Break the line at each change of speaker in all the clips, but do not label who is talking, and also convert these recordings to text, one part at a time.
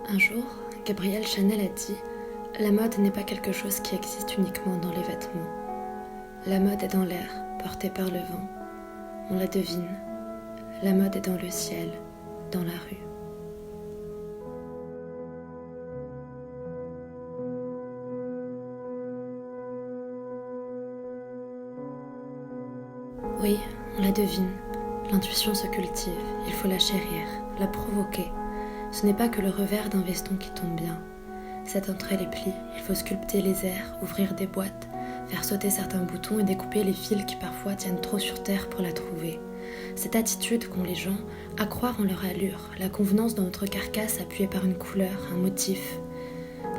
Un jour, Gabrielle Chanel a dit « La mode n'est pas quelque chose qui existe uniquement dans les vêtements. La mode est dans l'air, portée par le vent. On la devine. La mode est dans le ciel, dans la rue. » Oui, on la devine. L'intuition se cultive, il faut la chérir, la provoquer. Ce n'est pas que le revers d'un veston qui tombe bien. C'est entre les plis, il faut sculpter les airs, ouvrir des boîtes, faire sauter certains boutons et découper les fils qui parfois tiennent trop sur terre pour la trouver. Cette attitude qu'ont les gens, à croire en leur allure, la convenance dans notre carcasse appuyée par une couleur, un motif.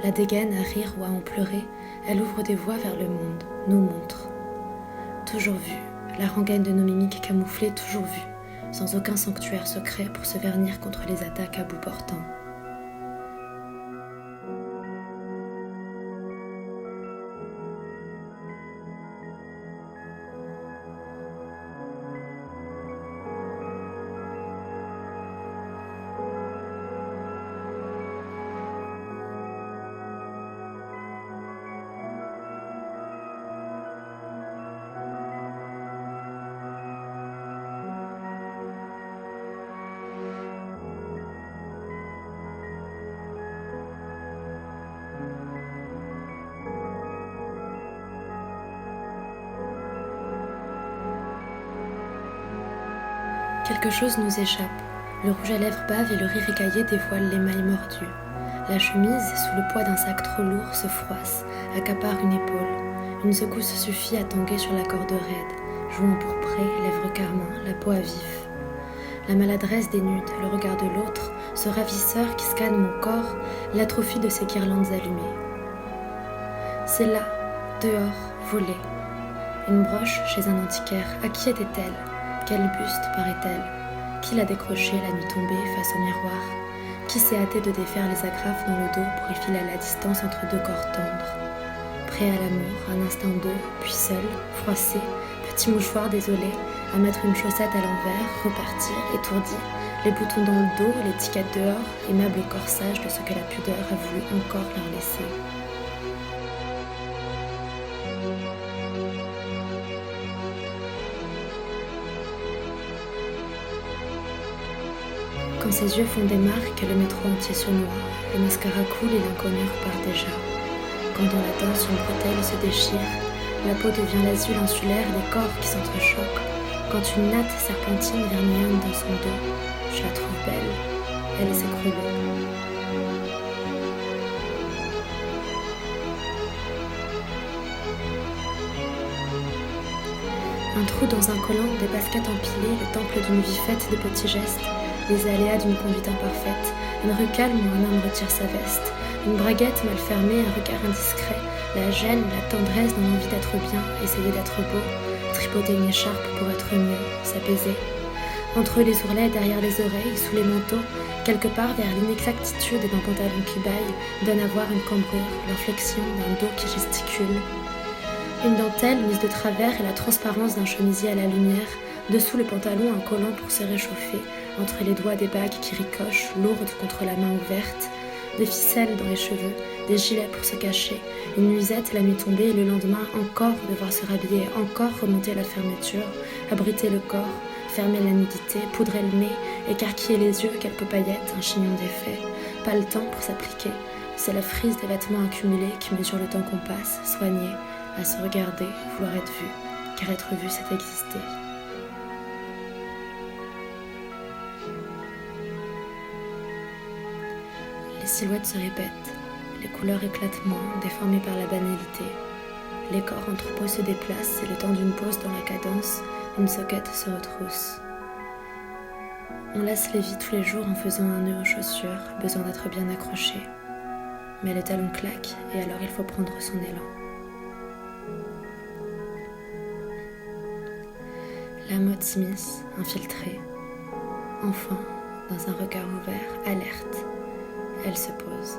La dégaine à rire ou à en pleurer, elle ouvre des voies vers le monde, nous montre. Toujours vue, la rengaine de nos mimiques camouflées toujours vue, sans aucun sanctuaire secret pour se vernir contre les attaques à bout portant. Quelque chose nous échappe. Le rouge à lèvres bave et le rire écaillé dévoilent l'émail mordu. La chemise, sous le poids d'un sac trop lourd, se froisse, accapare une épaule. Une secousse suffit à tanguer sur la corde raide, jouant pour près, lèvres carmin, la peau à vif. La maladresse dénude, le regard de l'autre, ce ravisseur qui scanne mon corps, l'atrophie de ses guirlandes allumées. C'est là, dehors, volée. Une broche chez un antiquaire, à qui était-elle ? Quel buste, paraît-elle? Qui l'a décroché la nuit tombée face au miroir? Qui s'est hâté de défaire les agrafes dans le dos pour y filer à la distance entre deux corps tendres? Prêt à l'amour, un instant d'eux, puis seul, froissé, petit mouchoir désolé, à mettre une chaussette à l'envers, repartir, étourdi, les boutons dans le dos, l'étiquette dehors, aimable corsage de ce que la pudeur a voulu encore leur laisser. Quand ses yeux font des marques, le métro entier se noie, le mascara coule et l'inconnu repart déjà. Quand dans la danse une bretelle se déchire, la peau devient l'azur insulaire des corps qui s'entrechoquent. Quand une natte serpentine vermillonne dans son dos, je la trouve belle, elle s'écroule. Un trou dans un collant, des baskets empilées, le temple d'une vie faite de petits gestes, les aléas d'une conduite imparfaite, une rue calme où un homme retire sa veste, une braguette mal fermée, un regard indiscret, la gêne, la tendresse dans l'envie d'être bien, essayer d'être beau, tripoter une écharpe pour être mieux, s'apaiser. Entre les ourlets, derrière les oreilles, sous les manteaux, quelque part vers l'inexactitude d'un pantalon qui baille, donne à voir une cambrure, l'inflexion d'un dos qui gesticule. Une dentelle mise de travers et la transparence d'un chemisier à la lumière, dessous le pantalon un collant pour se réchauffer, entre les doigts des bagues qui ricochent, lourdes contre la main ouverte, des ficelles dans les cheveux, des gilets pour se cacher, une nuisette la nuit tombée et le lendemain encore devoir se rhabiller, encore remonter la fermeture, abriter le corps, fermer la nudité, poudrer le nez, écarquiller les yeux, quelques paillettes, un chignon d'effet. Pas le temps pour s'appliquer, c'est la frise des vêtements accumulés qui mesure le temps qu'on passe, soigné, à se regarder, vouloir être vu, car être vu c'est exister. Les silhouettes se répètent, les couleurs éclatent moins, déformées par la banalité. Les corps entrepôts se déplacent et le temps d'une pause dans la cadence, une soquette se retrousse. On laisse les vies tous les jours en faisant un nœud aux chaussures, besoin d'être bien accroché. Mais le talon claque et alors il faut prendre son élan. La mode s'immisce, infiltrée. Enfin, dans un regard ouvert, alerte, elle se pose.